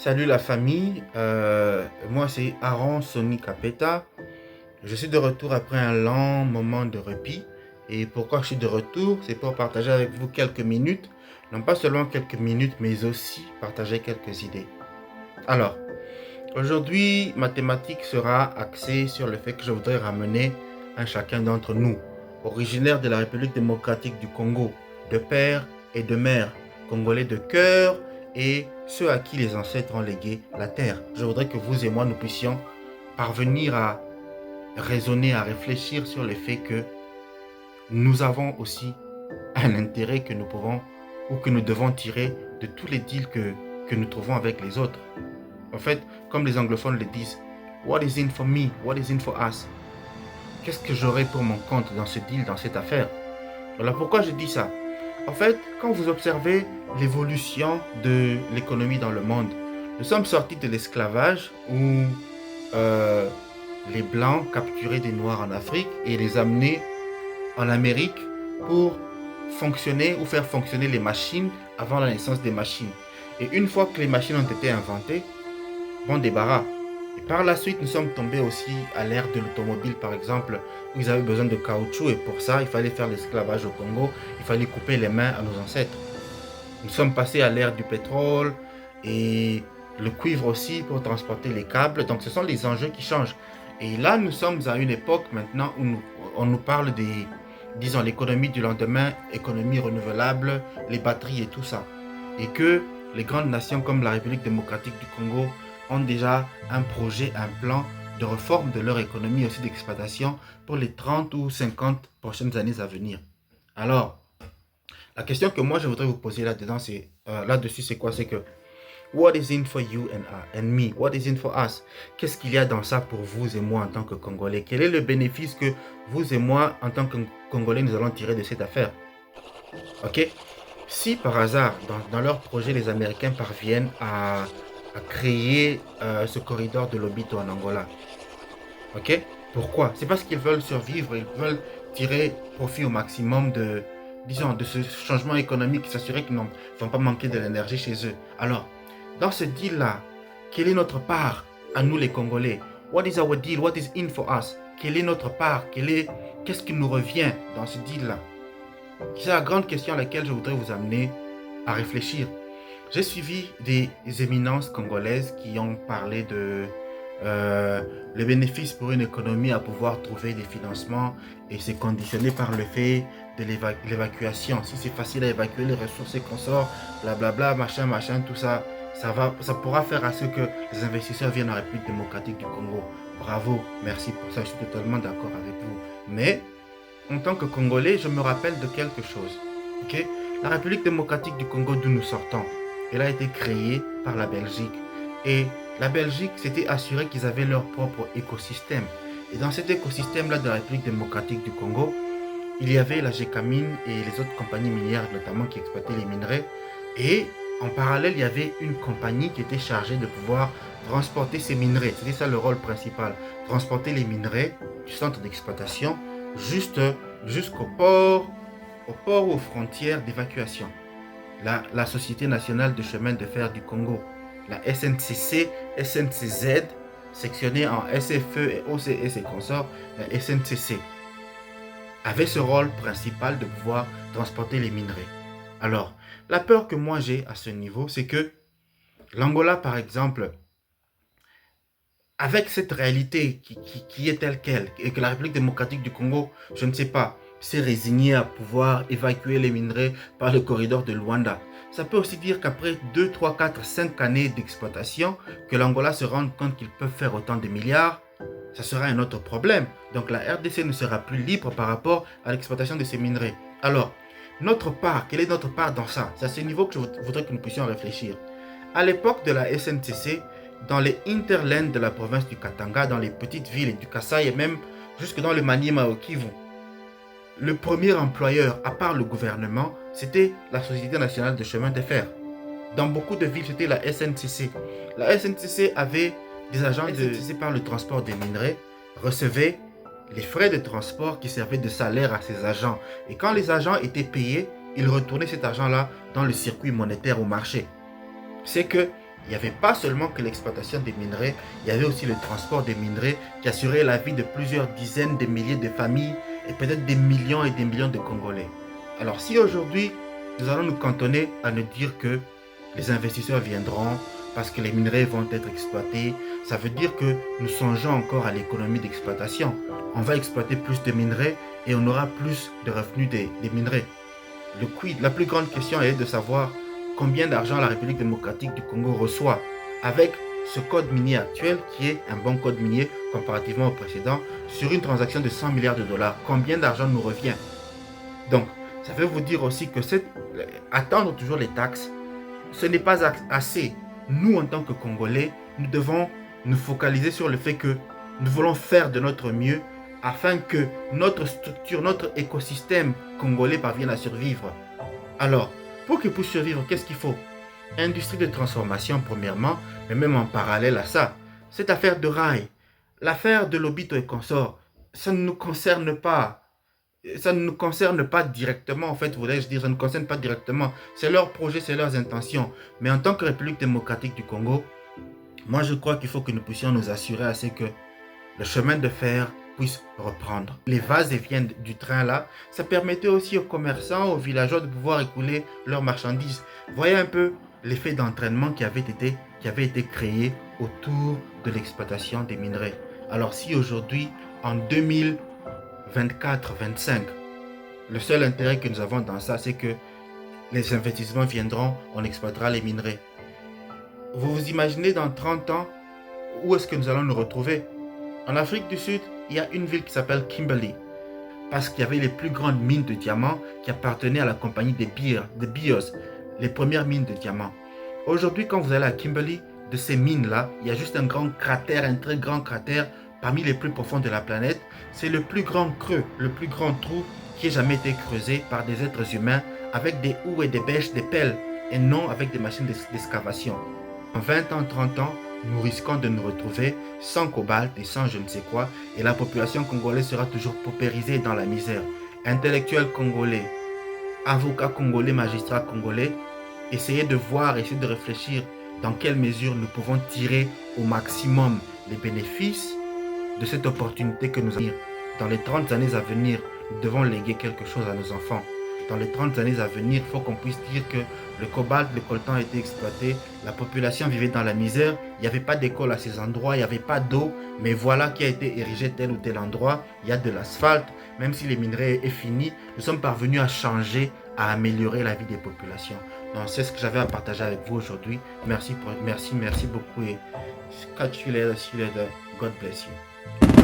Salut la famille, moi c'est Aaron Sony Capeta. Je suis de retour après un long moment de répit. Et pourquoi je suis de retour? C'est pour partager avec vous quelques minutes. Non pas seulement quelques minutes, mais aussi partager quelques idées. Alors, aujourd'hui, ma thématique sera axée sur le fait que je voudrais ramener un chacun d'entre nous, originaire de la République démocratique du Congo, de père et de mère, congolais de cœur et ceux à qui les ancêtres ont légué la terre. Je voudrais que vous et moi, nous puissions parvenir à raisonner, à réfléchir sur le fait que nous avons aussi un intérêt que nous pouvons ou que nous devons tirer de tous les deals que nous trouvons avec les autres. En fait, comme les anglophones le disent, what is in for me? What is in for us? Qu'est-ce que j'aurai pour mon compte dans ce deal, dans cette affaire? Voilà pourquoi je dis ça. En fait, quand vous observez l'évolution de l'économie dans le monde, nous sommes sortis de l'esclavage où euh, les Blancs capturaient des Noirs en Afrique et les amenaient en Amérique pour fonctionner ou faire fonctionner les machines avant la naissance des machines. Et une fois que les machines ont été inventées, bon débarras. Et par la suite, nous sommes tombés aussi à l'ère de l'automobile, par exemple, où ils avaient besoin de caoutchouc. Et pour ça, il fallait faire l'esclavage au Congo. Il fallait couper les mains à nos ancêtres. Nous sommes passés à l'ère du pétrole et le cuivre aussi pour transporter les câbles. Donc, ce sont les enjeux qui changent. Et là, nous sommes à une époque maintenant où on nous parle des, disons, l'économie du lendemain, économie renouvelable, les batteries et tout ça. Et que les grandes nations comme la République démocratique du Congo ont déjà un projet, un plan de réforme de leur économie aussi d'exploitation pour les 30 ou 50 prochaines années à venir. Alors, la question que moi je voudrais vous poser là-dedans, là-dessus, c'est quoi? C'est que what is in for you and me? What is in for us? Qu'est-ce qu'il y a dans ça pour vous et moi en tant que Congolais? Quel est le bénéfice que vous et moi en tant que Congolais nous allons tirer de cette affaire? Ok? Si par hasard, dans leur projet, les Américains parviennent à créer ce corridor de Lobito en Angola, ok? Pourquoi? C'est parce qu'ils veulent survivre, ils veulent tirer profit au maximum de, disons, de ce changement économique, s'assurer qu'ils ne vont pas manquer de l'énergie chez eux. Alors, dans ce deal-là, quelle est notre part à nous les Congolais? What is our deal? What is in for us? Quelle est notre part? Qu'est-ce qui nous revient dans ce deal-là? C'est la grande question à laquelle je voudrais vous amener à réfléchir. J'ai suivi des éminences congolaises qui ont parlé de les bénéfices pour une économie à pouvoir trouver des financements et c'est conditionné par le fait de l'évacuation. Si c'est facile à évacuer les ressources et qu'on sort, blablabla, machin, machin, tout ça, ça pourra faire à ce que les investisseurs viennent en République démocratique du Congo. Bravo, merci pour ça, je suis totalement d'accord avec vous. Mais en tant que Congolais, je me rappelle de quelque chose. Ok? La République démocratique du Congo d'où nous sortons, elle a été créée par la Belgique. Et la Belgique s'était assurée qu'ils avaient leur propre écosystème. Et dans cet écosystème-là de la République démocratique du Congo, il y avait la Gécamine et les autres compagnies minières, notamment qui exploitaient les minerais. Et en parallèle, il y avait une compagnie qui était chargée de pouvoir transporter ces minerais. C'était ça le rôle principal. Transporter les minerais du centre d'exploitation jusqu'au port, au port ou aux frontières d'évacuation. La Société nationale de chemin de fer du Congo, la SNCC, SNCZ, sectionnée en SFE et OCS et consorts, la SNCC, avait ce rôle principal de pouvoir transporter les minerais. Alors, la peur que moi j'ai à ce niveau, c'est que l'Angola, par exemple, avec cette réalité qui est telle qu'elle, et que la République démocratique du Congo, je ne sais pas, s'est résignée à pouvoir évacuer les minerais par le corridor de Luanda. Ça peut aussi dire qu'après 2, 3, 4, 5 années d'exploitation, que l'Angola se rende compte qu'ils peuvent faire autant de milliards, ça sera un autre problème. Donc la RDC ne sera plus libre par rapport à l'exploitation de ces minerais. Alors, notre part, quelle est notre part dans ça? C'est à ce niveau que je voudrais que nous puissions réfléchir. À l'époque de la SNCC, dans les interlands de la province du Katanga, dans les petites villes du Kasaï et même jusque dans le Maniema au Kivu, le premier employeur, à part le gouvernement, c'était la Société nationale de chemin de fer. Dans beaucoup de villes, c'était la SNCC. La SNCC avait des agents SNCC par le transport des minerais, recevait les frais de transport qui servaient de salaire à ces agents. Et quand les agents étaient payés, ils retournaient cet argent-là dans le circuit monétaire au marché. C'est que il n'y avait pas seulement que l'exploitation des minerais, il y avait aussi le transport des minerais qui assurait la vie de plusieurs dizaines de milliers de familles et peut-être des millions et des millions de Congolais. Alors si aujourd'hui, nous allons nous cantonner à nous dire que les investisseurs viendront parce que les minerais vont être exploités, ça veut dire que nous songeons encore à l'économie d'exploitation. On va exploiter plus de minerais et on aura plus de revenus des minerais. Le quid, la plus grande question est de savoir combien d'argent la République démocratique du Congo reçoit avec ce code minier actuel qui est un bon code minier comparativement au précédent sur une transaction de 100 milliards de dollars. Combien d'argent nous revient? Donc, ça veut vous dire aussi que attendre toujours les taxes, ce n'est pas assez. Nous, en tant que Congolais, nous devons nous focaliser sur le fait que nous voulons faire de notre mieux afin que notre structure, notre écosystème congolais parvienne à survivre. Alors, pour qu'il puisse survivre, qu'est-ce qu'il faut? Industrie de transformation, premièrement, mais même en parallèle à ça, cette affaire de rail, l'affaire de Lobito et consorts, ça ne nous concerne pas. Ça ne nous concerne pas directement, en fait, voulais-je dire, ça ne nous concerne pas directement. C'est leur projet, c'est leurs intentions. Mais en tant que République démocratique du Congo, moi je crois qu'il faut que nous puissions nous assurer à ce que le chemin de fer puisse reprendre. Les vases et viens du train là, ça permettait aussi aux commerçants, aux villageois de pouvoir écouler leurs marchandises. Voyez un peu l'effet d'entraînement qui avait été créé autour de l'exploitation des minerais. Alors si aujourd'hui, en 2024-25, le seul intérêt que nous avons dans ça, c'est que les investissements viendront, on exploitera les minerais. Vous vous imaginez dans 30 ans, où est-ce que nous allons nous retrouver? En Afrique du Sud, il y a une ville qui s'appelle Kimberley, parce qu'il y avait les plus grandes mines de diamants qui appartenaient à la compagnie des Beers, les premières mines de diamants. Aujourd'hui, quand vous allez à Kimberley, de ces mines-là, il y a juste un grand cratère, un très grand cratère, parmi les plus profonds de la planète. C'est le plus grand creux, le plus grand trou qui ait jamais été creusé par des êtres humains avec des houes et des bêches, des pelles, et non avec des machines d'excavation. En 20 ans, 30 ans, nous risquons de nous retrouver sans cobalt et sans je ne sais quoi, et la population congolaise sera toujours paupérisée dans la misère. Intellectuels congolais, avocats congolais, magistrats congolais, essayez de voir, essayez de réfléchir dans quelle mesure nous pouvons tirer au maximum les bénéfices de cette opportunité que nous avons. Dans les 30 années à venir, nous devons léguer quelque chose à nos enfants. Dans les 30 années à venir, il faut qu'on puisse dire que le cobalt, le coltan a été exploité, la population vivait dans la misère, il n'y avait pas d'école à ces endroits, il n'y avait pas d'eau, mais voilà qui a été érigé tel ou tel endroit, il y a de l'asphalte, même si les minerais est fini, nous sommes parvenus à changer, à améliorer la vie des populations. Donc c'est ce que j'avais à partager avec vous aujourd'hui. Merci beaucoup et catch you later, God bless you.